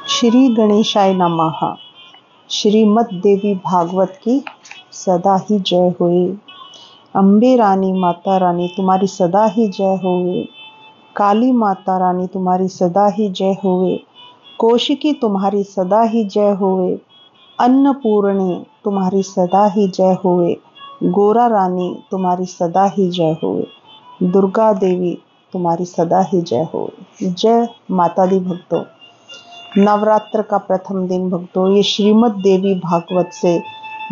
श्री गणेशाय नमः। श्रीमद् देवी भागवत की सदा ही जय होए। अम्बे रानी माता रानी तुम्हारी सदा ही जय होए। काली माता रानी तुम्हारी सदा ही जय होए। कौशिकी तुम्हारी सदा ही जय होए। अन्नपूर्णे तुम्हारी सदा ही जय होए। गोरा रानी तुम्हारी सदा ही जय होए। दुर्गा देवी तुम्हारी सदा ही जय होए। जय माता दी भक्तों। नवरात्र का प्रथम दिन भक्तों, ये श्रीमद् देवी भागवत से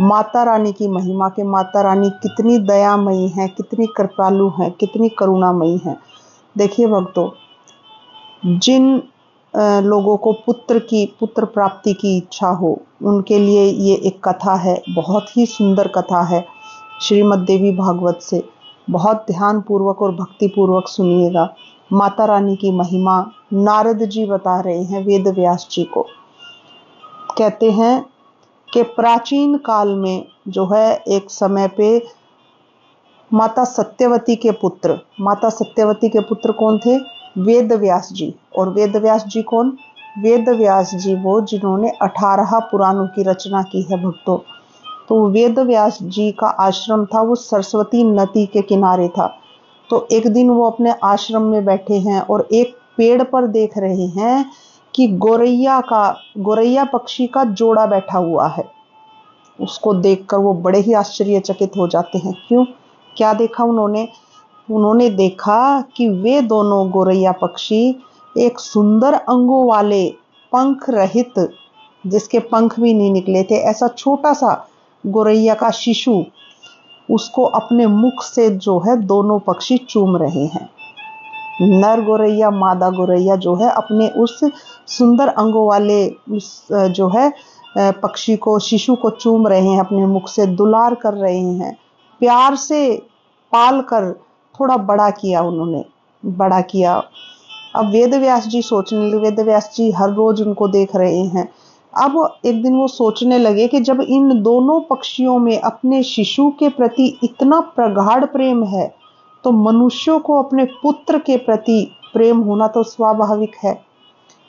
माता रानी की महिमा के माता रानी कितनी दयामयी हैं, कितनी कृपालु हैं, कितनी करुणामयी हैं। देखिए भक्तों, जिन लोगों को पुत्र प्राप्ति की इच्छा हो, उनके लिए ये एक कथा है, बहुत ही सुंदर कथा है श्रीमद् देवी भागवत से। बहुत ध्यान पूर्वक और भक्ति पूर्वक सुनिएगा। माता रानी की महिमा नारद जी बता रहे हैं वेद व्यास जी को। कहते हैं कि प्राचीन काल में जो है, एक समय पे माता सत्यवती के पुत्र कौन थे? वेद व्यास जी। और वेद व्यास जी कौन? वेद व्यास जी वो जिन्होंने 18 पुराणों की रचना की है भक्तों। तो वेद व्यास जी का आश्रम था वो सरस्वती नदी के किनारे था। तो एक दिन वो अपने आश्रम में बैठे हैं और एक पेड़ पर देख रहे हैं कि गोरैया पक्षी का जोड़ा बैठा हुआ है। उसको देखकर वो बड़े ही आश्चर्यचकित हो जाते हैं। क्यों? क्या देखा उन्होंने देखा कि वे दोनों गोरैया पक्षी एक सुंदर अंगों वाले, पंख रहित, जिसके पंख भी नहीं निकले थे, ऐसा छोटा सा गोरैया का शिशु, उसको अपने मुख से जो है दोनों पक्षी चूम रहे हैं। नर गोरैया मादा गोरैया जो है अपने उस सुंदर अंगों वाले जो है पक्षी को, शिशु को चूम रहे हैं, अपने मुख से दुलार कर रहे हैं, प्यार से पाल कर थोड़ा बड़ा किया उन्होंने, बड़ा किया। अब वेद व्यास जी सोचने लगे, वेद व्यास जी हर रोज उनको देख रहे हैं। अब एक दिन वो सोचने लगे कि जब इन दोनों पक्षियों में अपने शिशु के प्रति इतना प्रगाढ़ प्रेम है, तो मनुष्यों को अपने पुत्र के प्रति प्रेम होना तो स्वाभाविक है।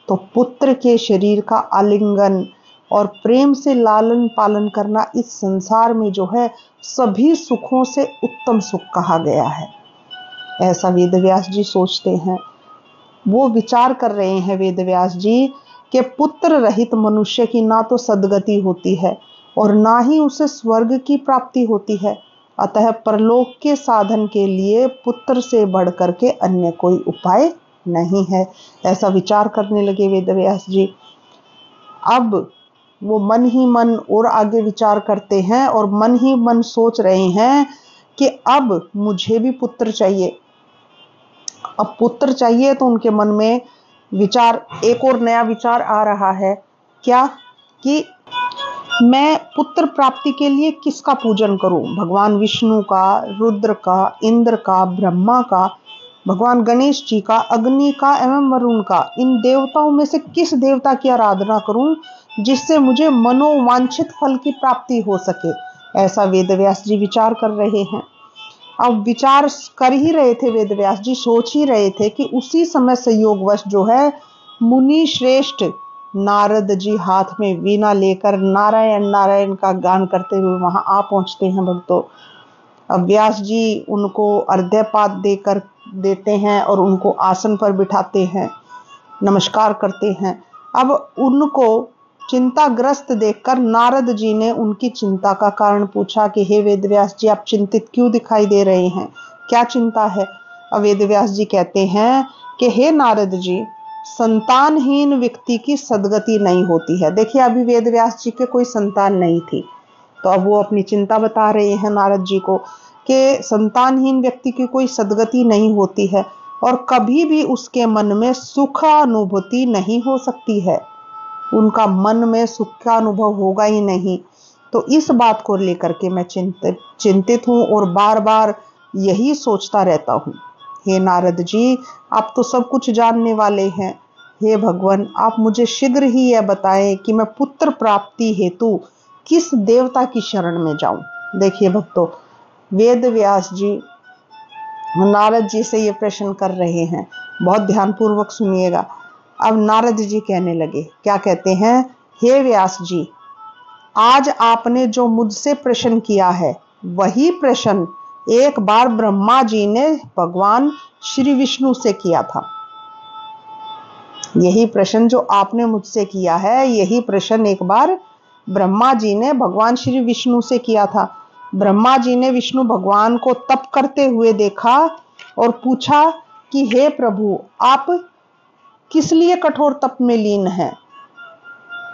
तो पुत्र के शरीर का आलिंगन और प्रेम से लालन पालन करना इस संसार में जो है सभी सुखों से उत्तम सुख कहा गया है। ऐसा वेद व्यास जी सोचते हैं। वो विचार कर रहे हैं वेद व्यास जी कि पुत्र रहित मनुष्य की ना तो सद्गति होती है और ना ही उसे स्वर्ग की प्राप्ति होती है। अतः परलोक के साधन के लिए पुत्र से बढ़ करके अन्य कोई उपाय नहीं है। ऐसा विचार करने लगे वेद व्यास जी। अब वो मन ही मन और आगे विचार करते हैं और मन ही मन सोच रहे हैं कि अब मुझे भी पुत्र चाहिए। अब पुत्र चाहिए तो उनके मन में एक और नया विचार आ रहा है। क्या? कि मैं पुत्र प्राप्ति के लिए किसका पूजन करूं? भगवान विष्णु का, रुद्र का, इंद्र का, ब्रह्मा का, भगवान गणेश जी का, अग्नि का एवं वरुण का, इन देवताओं में से किस देवता की आराधना करूं जिससे मुझे मनोवांछित फल की प्राप्ति हो सके? ऐसा वेद व्यास जी विचार कर रहे हैं। अब विचार कर ही रहे थे वेद व्यास जी, सोच ही रहे थे कि उसी समय संयोगवश जो है मुनि श्रेष्ठ नारद जी हाथ में वीणा लेकर नारायण नारायण का गान करते हुए वहां आ पहुंचते हैं भक्तों। अब व्यास जी उनको अर्घ्यपाद देते हैं और उनको आसन पर बिठाते हैं, नमस्कार करते हैं। अब उनको चिंताग्रस्त देखकर नारद जी ने उनकी चिंता का कारण पूछा कि हे वेद व्यास जी, आप चिंतित क्यों दिखाई दे रहे हैं? क्या चिंता है? अब वेद व्यास जी कहते हैं कि हे नारद जी, संतानहीन व्यक्ति की सद्गति नहीं होती है। देखिए, अभी वेद व्यास जी के कोई संतान नहीं थी, तो अब वो अपनी चिंता बता रहे हैं नारद जी को कि संतानहीन व्यक्ति की कोई सद्गति नहीं होती है और कभी भी उसके मन में सुखानुभूति नहीं हो सकती है। उनका मन में सुख का अनुभव होगा ही नहीं। तो इस बात को लेकर के मैं चिंतित हूँ और बार बार यही सोचता रहता हूँ। हे नारद जी, आप तो सब कुछ जानने वाले हैं। हे भगवान, आप मुझे शीघ्र ही यह बताएं कि मैं पुत्र प्राप्ति हेतु किस देवता की शरण में जाऊं। देखिए भक्तों, वेद व्यास जी नारद जी से ये प्रश्न कर रहे हैं। बहुत ध्यानपूर्वक सुनिएगा। अब नारद जी कहने लगे, क्या कहते हैं, हे व्यास जी, आज आपने जो मुझसे प्रश्न किया है वही प्रश्न एक बार ब्रह्मा जी ने भगवान श्री विष्णु से किया था। यही प्रश्न जो आपने मुझसे किया है, यही प्रश्न एक बार ब्रह्मा जी ने भगवान श्री विष्णु से किया था। ब्रह्मा जी ने विष्णु भगवान को तप करते हुए देखा और पूछा कि हे प्रभु, आप किस लिए कठोर तप में लीन हैं?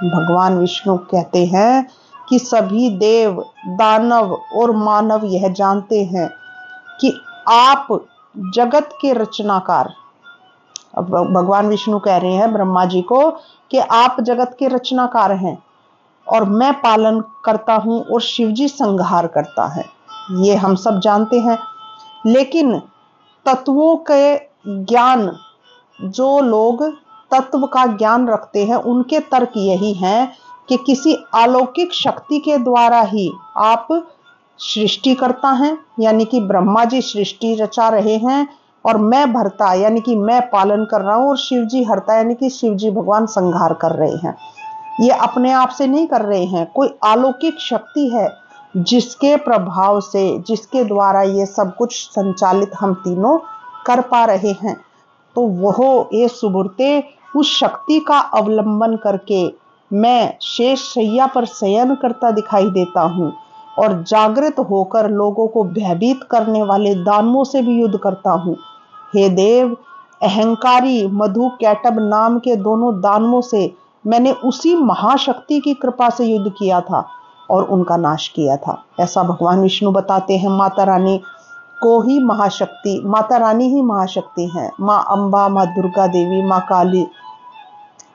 भगवान विष्णु कहते हैं कि सभी देव, दानव और मानव यह जानते हैं कि आप जगत के रचनाकार। अब भगवान विष्णु कह रहे हैं ब्रह्मा जी को कि आप जगत के रचनाकार हैं और मैं पालन करता हूं और शिव जी संहार करता है, ये हम सब जानते हैं। लेकिन तत्वों के ज्ञान, जो लोग तत्व का ज्ञान रखते हैं, उनके तर्क यही हैं कि किसी अलौकिक शक्ति के द्वारा ही आप सृष्टि करता हैं, यानी कि ब्रह्मा जी सृष्टि रचा रहे हैं और मैं भरता यानी कि मैं पालन कर रहा हूं और शिव जी हरता यानी कि शिव जी भगवान संहार कर रहे हैं। ये अपने आप से नहीं कर रहे हैं, कोई अलौकिक शक्ति है जिसके प्रभाव से, जिसके द्वारा ये सब कुछ संचालित हम तीनों कर पा रहे हैं। तो वह ये सुबुरते उस शक्ति का अवलंबन करके मैं शेष शैया पर शयन करता दिखाई देता हूँ और जागृत होकर लोगों को भयभीत करने वाले दानवों से भी युद्ध करता हूँ। हे देव, अहंकारी मधु कैटब नाम के दोनों दानवों से मैंने उसी महाशक्ति की कृपा से युद्ध किया था और उनका नाश किया था। ऐसा भगवान विष्णु बताते हैं। माता रानी को ही महाशक्ति, माता रानी ही महाशक्ति है। माँ अम्बा, माँ दुर्गा देवी, माँ काली,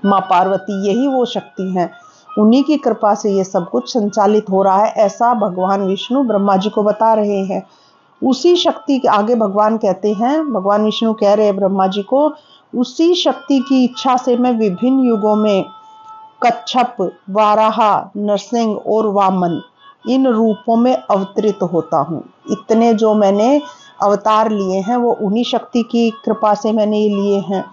माँ पार्वती, यही वो शक्ति हैं। उन्हीं की कृपा से ये सब कुछ संचालित हो रहा है, ऐसा भगवान विष्णु ब्रह्मा जी को बता रहे हैं। उसी शक्ति के आगे भगवान कहते हैं, भगवान विष्णु कह रहे हैं ब्रह्मा जी को, उसी शक्ति की इच्छा से मैं विभिन्न युगों में कच्छप, वाराहा, नरसिंह और वामन इन रूपों में अवतरित होता हूँ। इतने जो मैंने अवतार लिए हैं वो उन्हीं शक्ति की कृपा से मैंने ये लिए हैं।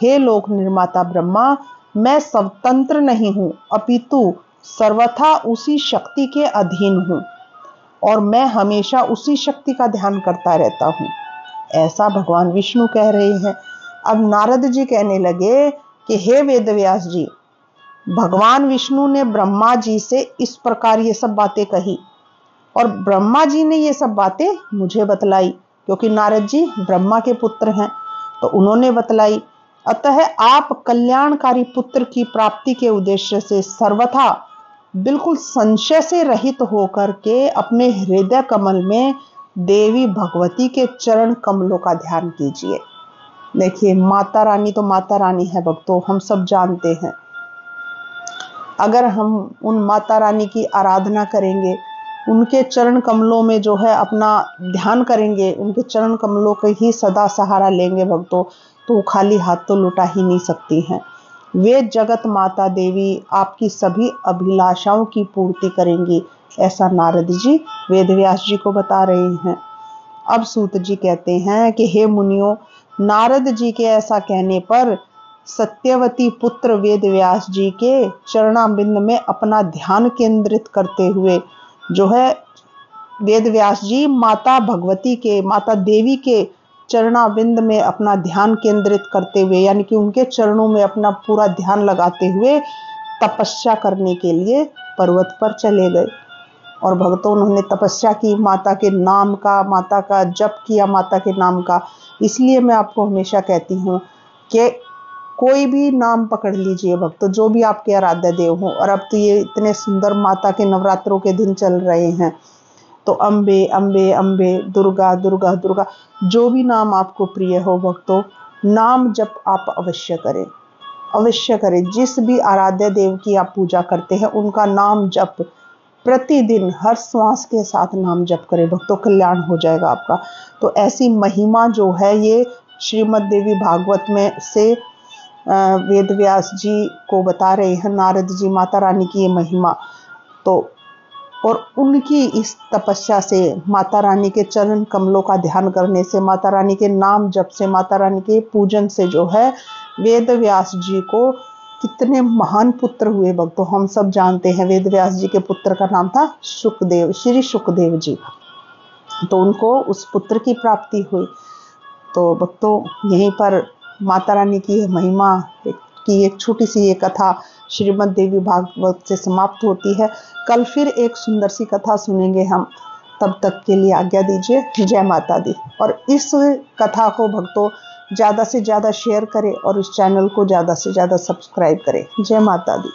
हे लोक निर्माता ब्रह्मा, मैं स्वतंत्र नहीं हूँ, अपितु सर्वथा उसी शक्ति के अधीन हूँ और मैं हमेशा उसी शक्ति का ध्यान करता रहता हूँ, ऐसा भगवान विष्णु कह रहे हैं। अब नारद जी कहने लगे कि हे वेदव्यास जी, भगवान विष्णु ने ब्रह्मा जी से इस प्रकार ये सब बातें कही और ब्रह्मा जी ने ये सब बातें मुझे बतलाई, क्योंकि नारद जी ब्रह्मा के पुत्र हैं तो उन्होंने बतलाई। अतः आप कल्याणकारी पुत्र की प्राप्ति के उद्देश्य से सर्वथा बिल्कुल संशय से रहित होकर के अपने हृदय कमल में देवी भगवती के चरण कमलों का ध्यान कीजिए। देखिए, माता रानी तो माता रानी है भक्तों, हम सब जानते हैं। अगर हम उन माता रानी की आराधना करेंगे, उनके चरण कमलों में जो है अपना ध्यान करेंगे, उनके चरण कमलों का ही सदा सहारा लेंगे भक्तों, तो खाली हाथ तो लुटा ही नहीं सकती हैं। वे जगत माता देवी आपकी सभी अभिलाषाओं की पूर्ति करेंगी, ऐसा नारद जी वेदव्यास जी को बता रहे हैं। अब सूत जी कहते हैं कि हे मुनियों, नारद जी के ऐसा कहने पर सत्यवती पुत्र वेदव्यास जी के चरणाबिंद में अपना ध्यान केंद्रित करते हुए जो है वेदव्यास जी माता भगवती के, माता देवी के चरणाबिंद में अपना ध्यान केंद्रित करते हुए, यानी कि उनके चरणों में अपना पूरा ध्यान लगाते हुए तपस्या करने के लिए पर्वत पर चले गए। और भक्तों, उन्होंने तपस्या की, माता के नाम का, माता का जप किया, माता के नाम का। इसलिए मैं आपको हमेशा कहती हूँ कि कोई भी नाम पकड़ लीजिए भक्तों, जो भी आपके आराध्य देव हो। और अब तो ये इतने सुंदर माता के नवरात्रों के दिन चल रहे हैं, तो अम्बे अम्बे अम्बे, दुर्गा दुर्गा दुर्गा, जो भी नाम आपको प्रिय हो भक्तों, नाम जप आप अवश्य करें, अवश्य करें। जिस भी आराध्य देव की आप पूजा करते हैं उनका नाम जप प्रतिदिन हर श्वास के साथ नाम जप करें भक्तों, कल्याण हो जाएगा आपका। तो ऐसी महिमा जो है ये श्रीमद् देवी भागवत में से वेदव्यास जी को बता रहे हैं नारद जी, माता रानी की ये महिमा। तो और उनकी इस तपस्या से, माता रानी के चरण कमलों का ध्यान करने से, माता रानी के नाम जप से, माता रानी के पूजन से जो है वेद व्यास जी को कितने महान पुत्र हुए भक्तों, हम सब जानते हैं। वेद व्यास जी के पुत्र का नाम था शुकदेव, श्री शुकदेव जी। तो उनको उस पुत्र की प्राप्ति हुई। तो भक्तों यहीं पर माता रानी की महिमा की एक छोटी सी ये कथा श्रीमद् देवी भागवत से समाप्त होती है। कल फिर एक सुंदर सी कथा सुनेंगे हम। तब तक के लिए आज्ञा दीजिए। जय माता दी। और इस कथा को भक्तों ज़्यादा से ज़्यादा शेयर करें और इस चैनल को ज़्यादा से ज़्यादा सब्सक्राइब करें। जय माता दी।